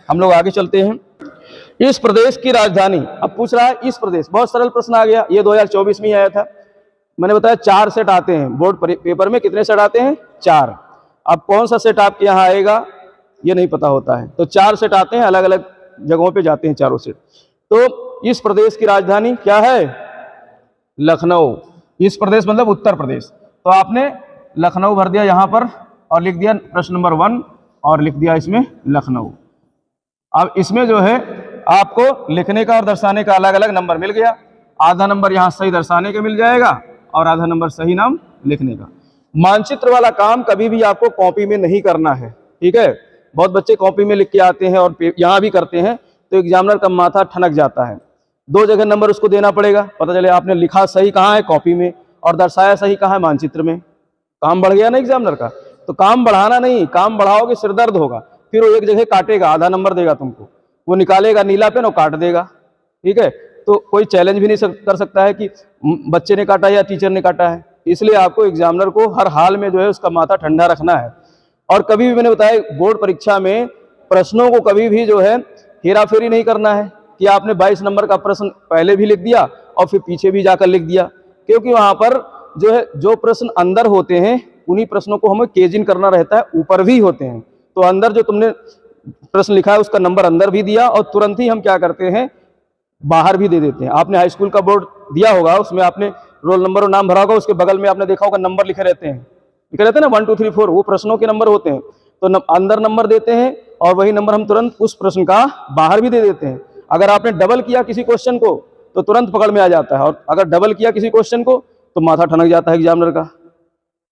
हम लोग आगे चलते हैं। इस प्रदेश की राजधानी, अब पूछ रहा है इस प्रदेश, बहुत सरल प्रश्न आ गया, ये 2024 में ही आया था। मैंने बताया 4 सेट आते हैं बोर्ड पेपर में, कितने सेट आते हैं? 4। अब कौन सा सेट आपके यहाँ आएगा ये नहीं पता होता है, तो 4 सेट आते हैं, अलग अलग जगहों पे जाते हैं चारों सेट। तो इस प्रदेश की राजधानी क्या है? लखनऊ। इस प्रदेश मतलब उत्तर प्रदेश, तो आपने लखनऊ भर दिया यहाँ पर और लिख दिया प्रश्न नंबर 1 और लिख दिया इसमें लखनऊ। अब इसमें जो है आपको लिखने का और दर्शाने का अलग अलग नंबर मिल गया। आधा नंबर यहाँ सही दर्शाने का मिल जाएगा और आधा नंबर सही नाम लिखने का। मानचित्र वाला काम कभी भी आपको कॉपी में नहीं करना है, ठीक है। बहुत बच्चे कॉपी में लिख के आते हैं और यहाँ भी करते हैं, तो एग्जामिनर का माथा ठनक जाता है। 2 जगह नंबर उसको देना पड़ेगा, पता चले आपने लिखा सही कहाँ है कॉपी में और दर्शाया सही कहाँ है मानचित्र में। काम बढ़ गया ना एग्जामिनर का। तो काम बढ़ाना नहीं, काम बढ़ाओगे सिर दर्द होगा, फिर वो एक जगह काटेगा, आधा नंबर देगा तुमको, वो निकालेगा नीला पेन और काट देगा, ठीक है। तो कोई चैलेंज भी नहीं कर सकता है कि बच्चे ने काटा या टीचर ने काटा है। इसलिए आपको एग्जामिनर को हर हाल में जो है उसका माथा ठंडा रखना है। और कभी भी मैंने बताया बोर्ड परीक्षा में प्रश्नों को कभी भी जो है हेरा फेरी नहीं करना है कि आपने 22 नंबर का प्रश्न पहले भी लिख दिया और फिर पीछे भी जाकर लिख दिया, क्योंकि वहां पर जो है जो प्रश्न अंदर होते हैं उन्हीं प्रश्नों को हमें केजिन करना रहता है, ऊपर भी होते हैं। तो अंदर जो तुमने प्रश्न लिखा है उसका नंबर अंदर भी दिया और तुरंत ही हम क्या करते हैं बाहर भी दे देते हैं। आपने हाई स्कूल का बोर्ड दिया होगा, उसमें आपने रोल नंबर और नाम भरा होगा, उसके बगल में आपने देखा होगा नंबर लिखे रहते हैं ना 1 2 3 4, वो प्रश्नों के नंबर होते हैं। तो अंदर नंबर देते हैं और वही नंबर हम तुरंत उस प्रश्न का बाहर भी दे देते हैं। अगर आपने डबल किया किसी क्वेश्चन को तो तुरंत पकड़ में आ जाता है, और अगर डबल किया किसी क्वेश्चन को तो माथा ठनक जाता है एग्जामिनर का,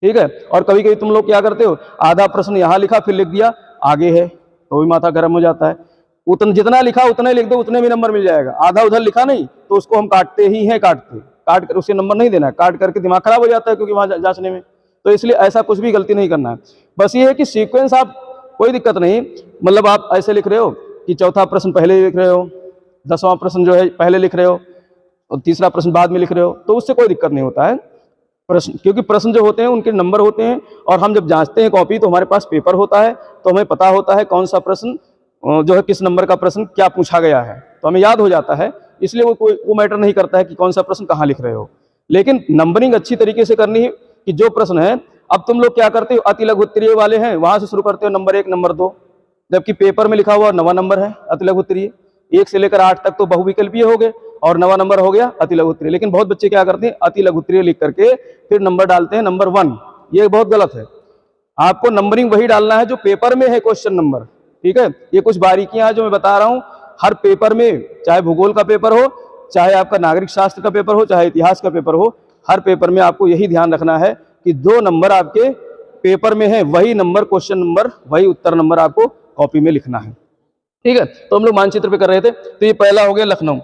ठीक है। और कभी कभी तुम लोग क्या करते हो, आधा प्रश्न यहाँ लिखा फिर लिख दिया आगे है, तो भी माथा गर्म हो जाता है। जितना लिखा उतना ही लिख दो, उतने भी नंबर मिल जाएगा। आधा उधर लिखा नहीं तो उसको हम काटते ही हैं, काट कर उससे नंबर नहीं देना है, काट करके दिमाग खराब हो जाता है क्योंकि वहां जांचने में। तो इसलिए ऐसा कुछ भी गलती नहीं करना है। बस ये है कि सीक्वेंस आप कोई दिक्कत नहीं, मतलब आप ऐसे लिख रहे हो कि चौथा प्रश्न पहले लिख रहे हो, 10वां प्रश्न जो है पहले लिख रहे हो और तीसरा प्रश्न बाद में लिख रहे हो, तो उससे कोई दिक्कत नहीं होता है प्रश्न, क्योंकि प्रश्न जो होते हैं उनके नंबर होते हैं। और हम जब जांचते हैं कॉपी तो हमारे पास पेपर होता है, तो हमें पता होता है कौन सा प्रश्न जो है किस नंबर का प्रश्न क्या पूछा गया है, तो हमें याद हो जाता है। इसलिए वो मैटर नहीं करता है कि कौन सा प्रश्न कहाँ लिख रहे हो। लेकिन नंबरिंग अच्छी तरीके से करनी है कि जो प्रश्न है, अब तुम लोग क्या करते हो, अति लघु उत्तरीय वाले हैं वहां से शुरू करते हो नंबर 1 नंबर 2, जबकि पेपर में लिखा हुआ 9वां नंबर है अति लघु उत्तरीय। 1 से लेकर 8 तक तो बहुविकल्पीय हो गए और 9वां नंबर हो गया अति लघु उत्तरीय। लेकिन बहुत बच्चे क्या करते हैं, अति लघु उत्तरीय लिख करके फिर नंबर डालते हैं नंबर 1, ये बहुत गलत है। आपको नंबरिंग वही डालना है जो पेपर में है क्वेश्चन नंबर, ठीक है। ये कुछ बारीकियां हैं जो मैं बता रहा हूं। हर पेपर में, चाहे भूगोल का पेपर हो, चाहे आपका नागरिक शास्त्र का पेपर हो, चाहे इतिहास का पेपर हो, हर पेपर में आपको यही ध्यान रखना है कि 2 नंबर आपके पेपर में है, वही नंबर क्वेश्चन नंबर, वही उत्तर नंबर आपको कॉपी में लिखना है, ठीक है। तो हम लोग मानचित्र पे कर रहे थे, तो ये पहला हो गया लखनऊ,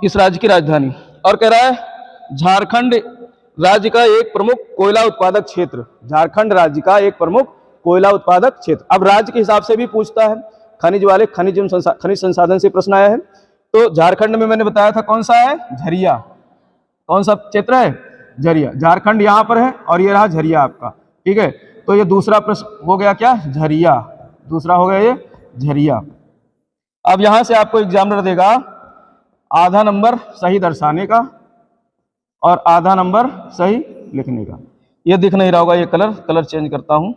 इस राज्य की राजधानी। और कह रहा है झारखंड राज्य का एक प्रमुख कोयला उत्पादक क्षेत्र, झारखंड राज्य का एक प्रमुख कोयला उत्पादक क्षेत्र। अब राज्य के हिसाब से भी पूछता है, खनिज वाले खनिज संसाधन से प्रश्न आया है। तो झारखंड में मैंने बताया था कौन सा है, झरिया। कौन सा क्षेत्र है, झरिया। झारखंड यहाँ पर है और ये रहा झरिया आपका, ठीक है। तो ये दूसरा प्रश्न हो गया क्या, झरिया, दूसरा हो गया ये झरिया। अब यहां से आपको एग्जामिनर देगा आधा नंबर सही दर्शाने का और आधा नंबर सही लिखने का। ये दिख नहीं रहा होगा, ये कलर चेंज करता हूं।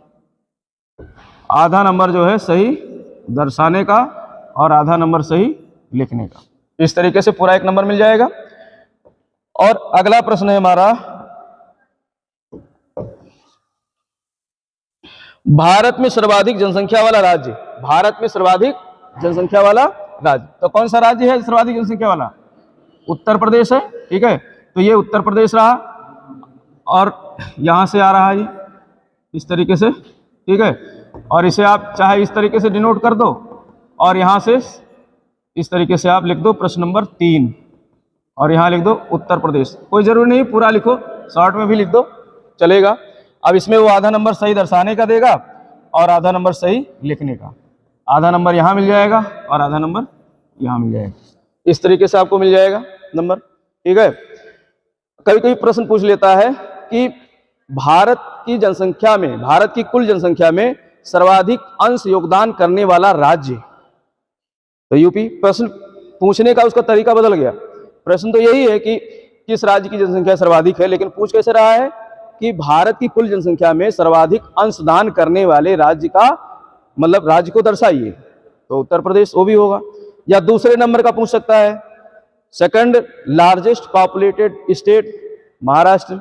आधा नंबर जो है सही दर्शाने का और आधा नंबर सही लिखने का। इस तरीके से पूरा 1 नंबर मिल जाएगा। और अगला प्रश्न है हमारा, भारत में सर्वाधिक जनसंख्या वाला राज्य। भारत में सर्वाधिक जनसंख्या वाला राज्य, तो कौन सा राज्य है सर्वाधिक जनसंख्या वाला, उत्तर प्रदेश है, ठीक है। तो ये उत्तर प्रदेश रहा और यहां से आ रहा है ये इस तरीके से, ठीक है। और इसे आप चाहे इस तरीके से डिनोट कर दो और यहां से इस तरीके से आप लिख दो प्रश्न नंबर 3 और यहां लिख दो उत्तर प्रदेश। कोई जरूरी नहीं पूरा लिखो, शॉर्ट में भी लिख दो चलेगा। अब इसमें वो आधा नंबर सही दर्शाने का देगा और आधा नंबर सही लिखने का। आधा नंबर यहाँ मिल जाएगा और आधा नंबर यहाँ मिल जाएगा। इस तरीके से आपको मिल जाएगा नंबर, ठीक है। कभी कभी प्रश्न पूछ लेता है कि भारत की जनसंख्या में, भारत की कुल जनसंख्या में सर्वाधिक अंश योगदान करने वाला राज्य, तो यूपी। प्रश्न पूछने का उसका तरीका बदल गया। प्रश्न तो यही है कि किस राज्य की जनसंख्या सर्वाधिक है, लेकिन पूछ कैसे रहा है कि भारत की कुल जनसंख्या में सर्वाधिक अंशदान करने वाले राज्य का मतलब राज्य को दर्शाइए। तो उत्तर प्रदेश वो भी होगा। या दूसरे नंबर का पूछ सकता है, second largest populated state Maharashtra,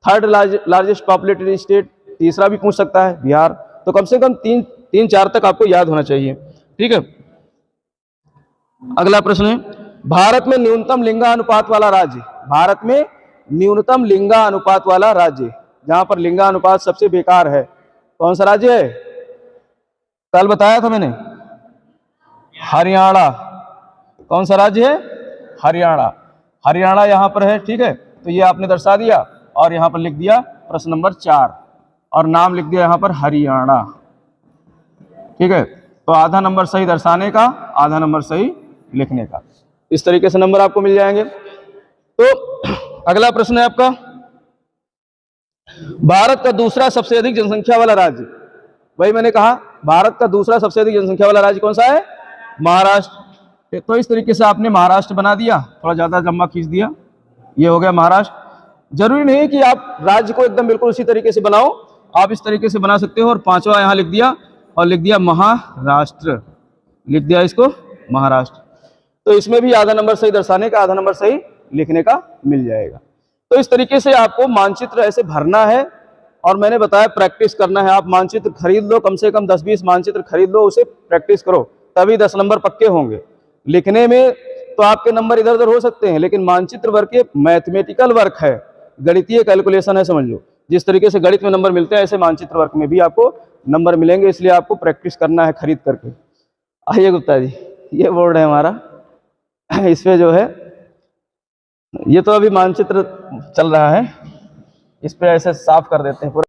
third largest populated state तीसरा भी पूछ सकता है बिहार। तो कम से कम तीन चार तक आपको याद होना चाहिए। ठीक है। अगला प्रश्न है, भारत में न्यूनतम लिंगानुपात वाला राज्य। भारत में न्यूनतम लिंगानुपात वाला राज्य, जहां पर लिंगानुपात सबसे बेकार है, कौन सा राज्य है? कल बताया था मैंने, हरियाणा। कौन सा राज्य है? हरियाणा। हरियाणा यहां पर है। ठीक है, तो ये आपने दर्शा दिया और यहां पर लिख दिया प्रश्न नंबर 4 और नाम लिख दिया यहां पर हरियाणा। ठीक है, तो आधा नंबर सही दर्शाने का, आधा नंबर सही लिखने का, इस तरीके से नंबर आपको मिल जाएंगे। तो अगला प्रश्न है आपका, भारत का दूसरा सबसे अधिक जनसंख्या वाला राज्य। वही मैंने कहा, भारत का दूसरा सबसे अधिक जनसंख्या वाला राज्य कौन सा है? महाराष्ट्र। तो इस तरीके से आपने महाराष्ट्र बना दिया, थोड़ा ज्यादा लंबा खींच दिया, ये हो गया महाराष्ट्र। जरूरी नहीं कि आप राज्य को एकदम बिल्कुल उसी तरीके से बनाओ, आप इस तरीके से बना सकते हो। और पांचवा यहां लिख दिया और लिख दिया महाराष्ट्र, लिख दिया इसको महाराष्ट्र। तो इसमें भी आधा नंबर सही दर्शाने का, आधा नंबर सही लिखने का मिल जाएगा। तो इस तरीके से आपको मानचित्र ऐसे भरना है और मैंने बताया प्रैक्टिस करना है। आप मानचित्र खरीद लो, कम से कम 10-20 मानचित्र खरीद लो, उसे प्रैक्टिस करो, तभी 10 नंबर पक्के होंगे। लिखने में तो आपके नंबर इधर उधर हो सकते हैं, लेकिन मानचित्र वर्क एक मैथमेटिकल वर्क है, गणितीय कैलकुलेशन है, समझ लो। जिस तरीके से गणित में नंबर मिलते हैं, ऐसे मानचित्र वर्क में भी आपको नंबर मिलेंगे, इसलिए आपको प्रैक्टिस करना है खरीद करके। आइए गुप्ता जी, ये बोर्ड है हमारा, इस पे जो है ये तो अभी मानचित्र चल रहा है, इस पे ऐसे साफ कर देते हैं पूरा।